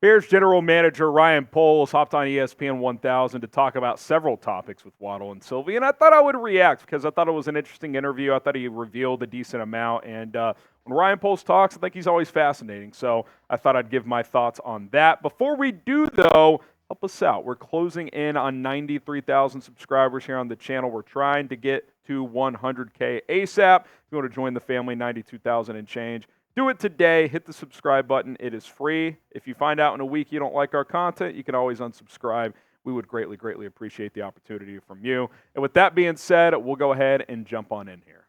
Bears general manager Ryan Poles hopped on ESPN 1000 to talk about several topics with Waddle and Sylvie, and I thought I would react because I thought it was an interesting interview. I thought he revealed a decent amount, and when Ryan Poles talks, I think he's always fascinating, so I thought I'd give my thoughts on that. Before we do, though, help us out. We're closing in on 93,000 subscribers here on the channel. We're trying to get to 100K ASAP. If you want to join the family, 92,000 and change. Do it today. Hit the subscribe button. It is free. If you find out in a week you don't like our content, you can always unsubscribe. We would greatly, greatly appreciate the opportunity from you. And with that being said, we'll go ahead and jump on in here.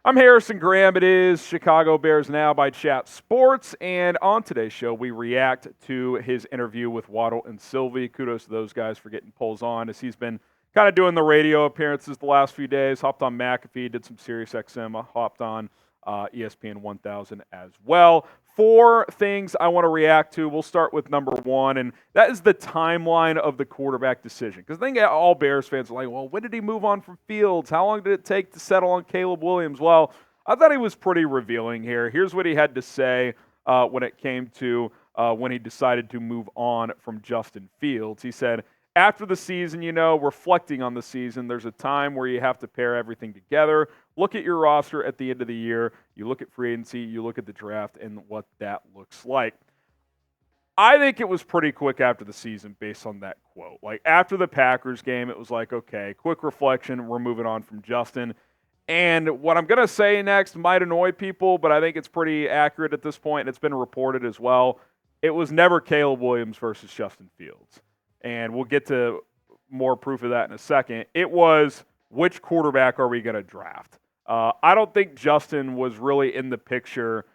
I'm Harrison Graham. It is Chicago Bears Now by Chat Sports, and on today's show, we react to his interview with Waddle and Sylvie. Kudos to those guys for getting Poles on, as he's been kind of doing the radio appearances the last few days. Hopped on McAfee, did some Sirius XM, hopped on ESPN 1000 as well. 4 things I want to react to. We'll start with number 1, and that is the timeline of the quarterback decision. Because I think all Bears fans are like, well, when did he move on from Fields? How long did it take to settle on Caleb Williams? Well, I thought he was pretty revealing here. Here's what he had to say when it came to when he decided to move on from Justin Fields. He said, after the season, reflecting on the season, there's a time where you have to pair everything together. Look at your roster at the end of the year. You look at free agency, you look at the draft, and what that looks like. I think it was pretty quick after the season based on that quote. Like, after the Packers game, it was like, okay, quick reflection, we're moving on from Justin. And what I'm going to say next might annoy people, but I think it's pretty accurate at this point, and it's been reported as well. It was never Caleb Williams versus Justin Fields. And we'll get to more proof of that in a second. It was, which quarterback are we going to draft? I don't think Justin was really in the picture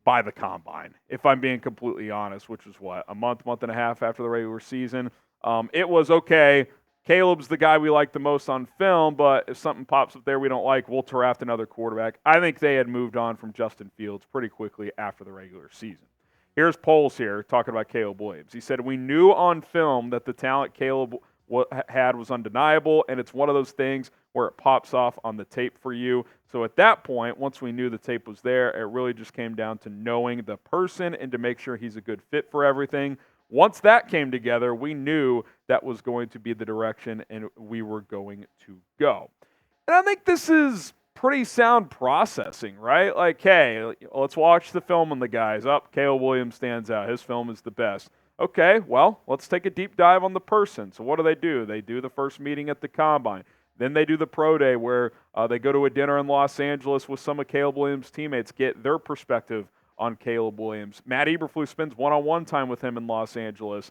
by the Combine, if I'm being completely honest, which was a month and a half after the regular season. It was, okay, Caleb's the guy we like the most on film, but if something pops up there we don't like, we'll draft another quarterback. I think they had moved on from Justin Fields pretty quickly after the regular season. Here's Poles here talking about Caleb Williams. He said, we knew on film that the talent Caleb had was undeniable, and it's one of those things where it pops off on the tape for you. So at that point, once we knew the tape was there, it really just came down to knowing the person and to make sure he's a good fit for everything. Once that came together, we knew that was going to be the direction and we were going to go. And I think this is pretty sound processing, right? Like, hey, let's watch the film on the guys. Caleb Williams stands out. His film is the best. Okay, well, let's take a deep dive on the person. So what do? They do the first meeting at the Combine. Then they do the pro day where they go to a dinner in Los Angeles with some of Caleb Williams' teammates, get their perspective on Caleb Williams. Matt Eberflus spends one-on-one time with him in Los Angeles.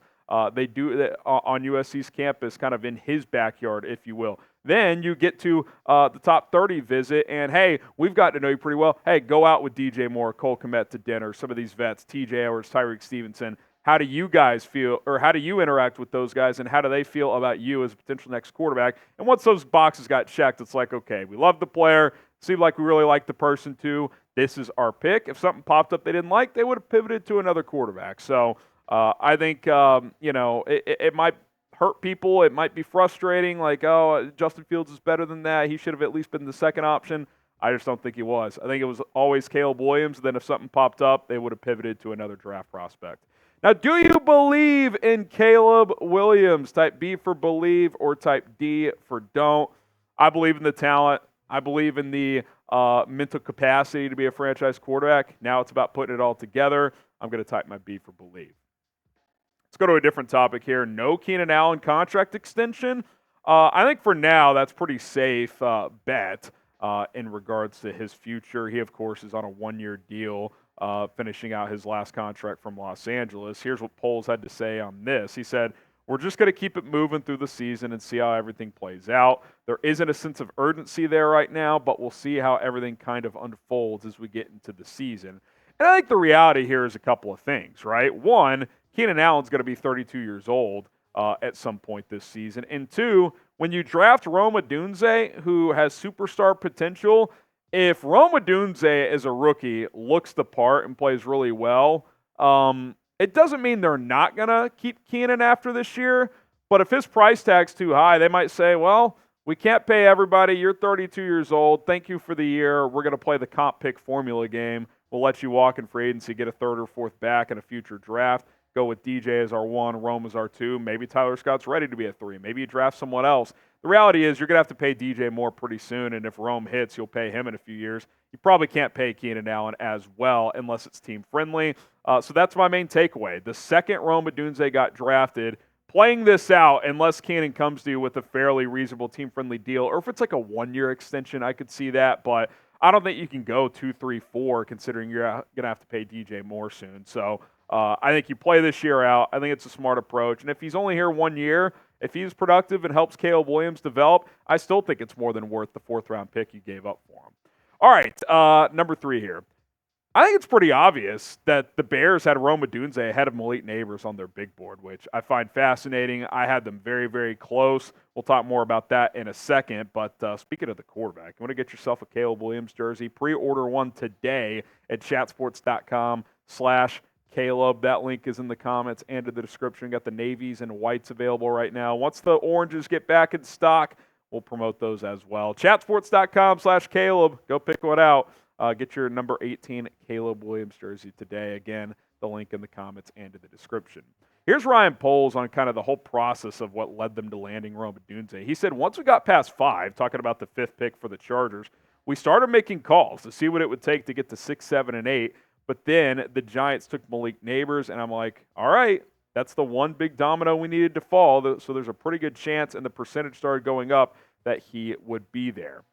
They do it on USC's campus, kind of in his backyard, if you will. Then you get to the top 30 visit, and hey, we've got to know you pretty well. Hey, go out with DJ Moore, Cole Kmet to dinner, some of these vets, TJ Edwards, Tyreek Stevenson. How do you guys feel, or how do you interact with those guys, and how do they feel about you as a potential next quarterback? And once those boxes got checked, it's like, okay, we love the player, seemed like we really like the person too. This is our pick. If something popped up they didn't like, they would have pivoted to another quarterback. So I think, it might hurt people. It might be frustrating, like, oh, Justin Fields is better than that. He should have at least been the second option. I just don't think he was. I think it was always Caleb Williams. Then if something popped up, they would have pivoted to another draft prospect. Now, do you believe in Caleb Williams? Type B for believe or type D for don't. I believe in the talent. I believe in the mental capacity to be a franchise quarterback. Now it's about putting it all together. I'm going to type my B for believe. Let's go to a different topic here. No Keenan Allen contract extension. I think for now that's pretty safe bet in regards to his future. He, of course, is on a 1-year deal, finishing out his last contract from Los Angeles. Here's what Poles had to say on this. He said, we're just going to keep it moving through the season and see how everything plays out. There isn't a sense of urgency there right now, but we'll see how everything kind of unfolds as we get into the season. And I think the reality here is a couple of things, right? One, Keenan Allen's going to be 32 years old at some point this season. And two, when you draft Rome Odunze, who has superstar potential, if Rome Odunze as a rookie looks the part and plays really well, it doesn't mean they're not going to keep Keenan after this year, but if his price tag's too high, they might say, well, we can't pay everybody. You're 32 years old. Thank you for the year. We're going to play the comp pick formula game. We'll let you walk in free agency, get a third or fourth back in a future draft. Go with DJ as our 1, Rome as our 2. Maybe Tyler Scott's ready to be a 3. Maybe you draft someone else. The reality is you're going to have to pay DJ more pretty soon, and if Rome hits, you'll pay him in a few years. You probably can't pay Keenan Allen as well unless it's team-friendly. So that's my main takeaway. The second Rome Odunze got drafted, playing this out, unless Keenan comes to you with a fairly reasonable team-friendly deal, or if it's like a 1-year extension, I could see that, but I don't think you can go 2, 3, 4 considering you're going to have to pay DJ more soon. So I think you play this year out. I think it's a smart approach. And if he's only here 1 year, if he's productive and helps Caleb Williams develop, I still think it's more than worth the 4th-round pick you gave up for him. All right, number 3 here. I think it's pretty obvious that the Bears had Rome Odunze ahead of Malik Nabers on their big board, which I find fascinating. I had them very, very close. We'll talk more about that in a second. But speaking of the quarterback, you want to get yourself a Caleb Williams jersey? Pre-order one today at chatsports.com/Caleb. That link is in the comments and in the description. Got the navies and whites available right now. Once the oranges get back in stock, we'll promote those as well. Chatsports.com/Caleb. Go pick one out. Get your number 18 Caleb Williams jersey today. Again, the link in the comments and in the description. Here's Ryan Poles on kind of the whole process of what led them to landing Rome Odunze. He said, once we got past 5, talking about the 5th pick for the Chargers, we started making calls to see what it would take to get to 6, 7, and 8. But then the Giants took Malik Nabers, and I'm like, all right, that's the one big domino we needed to fall. So there's a pretty good chance, and the percentage started going up, that he would be there.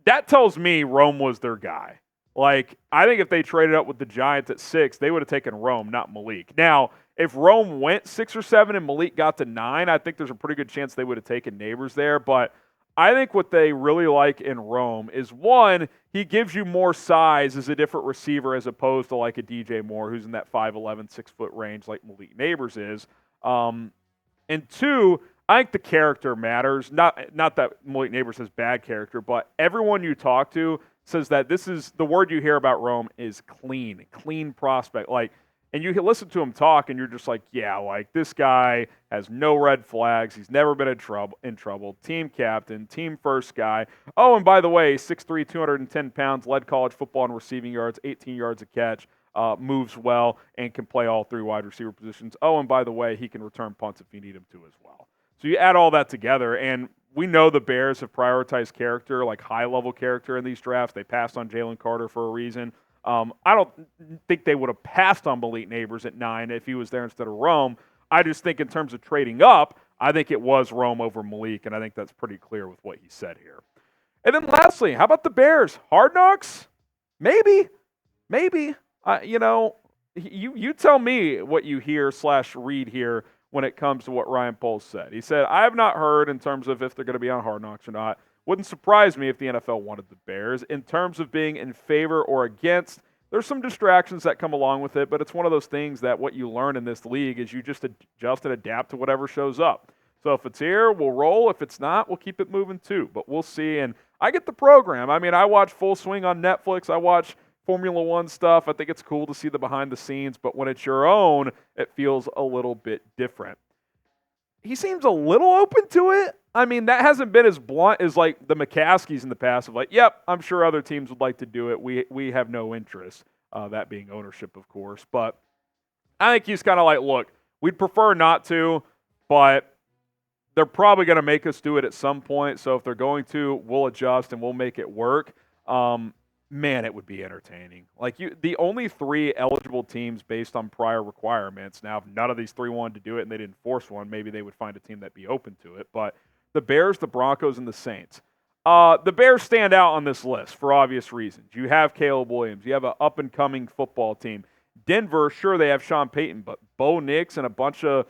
That tells me Rome was their guy. Like, I think if they traded up with the Giants at 6, they would have taken Rome, not Malik. Now, if Rome went 6 or 7 and Malik got to 9, I think there's a pretty good chance they would have taken Nabers there. But I think what they really like in Rome is, one, he gives you more size as a different receiver as opposed to like a DJ Moore who's in that 5'11", 6-foot range like Malik Nabers is. And 2, I think the character matters. Not that Malik Nabers has bad character, but everyone you talk to says that this is the word you hear about Rome is clean prospect. Like, and you can listen to him talk, and you're just like, yeah, like this guy has no red flags. He's never been in trouble. Team captain, team first guy. Oh, and by the way, 6'3", 210 pounds, led college football in receiving yards, 18 yards a catch. Moves well and can play all 3 wide receiver positions. Oh, and by the way, he can return punts if you need him to as well. So you add all that together, and we know the Bears have prioritized character, like high-level character in these drafts. They passed on Jalen Carter for a reason. I don't think they would have passed on Malik Nabers at 9 if he was there instead of Rome. I just think in terms of trading up, I think it was Rome over Malik, and I think that's pretty clear with what he said here. And then lastly, how about the Bears? Hard Knocks? Maybe. You tell me what you hear/read here when it comes to what Ryan Poles said. He said, I have not heard in terms of if they're going to be on Hard Knocks or not. Wouldn't surprise me if the NFL wanted the Bears. In terms of being in favor or against, there's some distractions that come along with it, but it's one of those things that what you learn in this league is you just adjust and adapt to whatever shows up. So if it's here, we'll roll. If it's not, we'll keep it moving too. But we'll see. And I get the program. I mean, I watch Full Swing on Netflix. I watch Formula One stuff. I think it's cool to see the behind the scenes, but when it's your own, it feels a little bit different. He seems a little open to it. I mean, that hasn't been as blunt as like the McCaskies in the past of like, yep, I'm sure other teams would like to do it. We have no interest, that being ownership, of course. But I think he's kind of like, look, we'd prefer not to, but they're probably going to make us do it at some point. So if they're going to, we'll adjust and we'll make it work. Man, it would be entertaining. Like the only 3 eligible teams based on prior requirements. Now, if none of these 3 wanted to do it and they didn't force one, maybe they would find a team that'd be open to it. But the Bears, the Broncos, and the Saints. The Bears stand out on this list for obvious reasons. You have Caleb Williams. You have an up-and-coming football team. Denver, sure, they have Sean Payton, but Bo Nix and a bunch of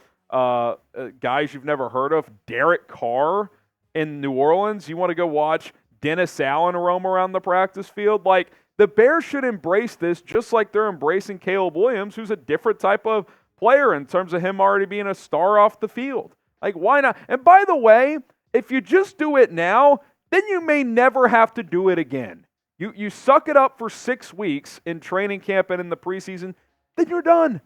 guys you've never heard of. Derek Carr in New Orleans. You want to go watch Dennis Allen roam around the practice field? Like, the Bears should embrace this just like they're embracing Caleb Williams, who's a different type of player in terms of him already being a star off the field. Like, why not? And by the way, if you just do it now, then you may never have to do it again. You suck it up for 6 weeks in training camp and in the preseason, then you're done.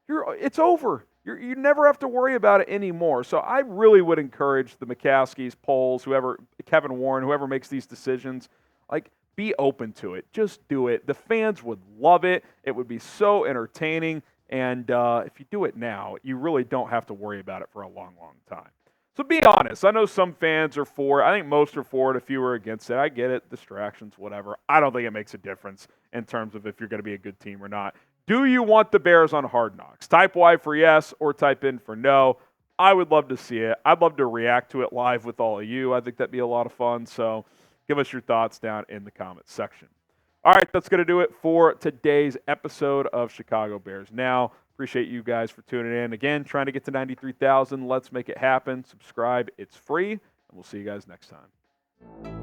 It's over. You never have to worry about it anymore. So I really would encourage the McCaskies, Poles, whoever, Kevin Warren, whoever makes these decisions, like, be open to it. Just do it. The fans would love it. It would be so entertaining. And if you do it now, you really don't have to worry about it for a long, long time. So be honest. I know some fans are for it. I think most are for it. A few are against it. I get it. Distractions, whatever. I don't think it makes a difference in terms of if you're going to be a good team or not. Do you want the Bears on Hard Knocks? Type Y for yes or type in for no. I would love to see it. I'd love to react to it live with all of you. I think that'd be a lot of fun. So give us your thoughts down in the comments section. All right, that's going to do it for today's episode of Chicago Bears Now. Appreciate you guys for tuning in. Again, trying to get to 93,000. Let's make it happen. Subscribe. It's free. And we'll see you guys next time.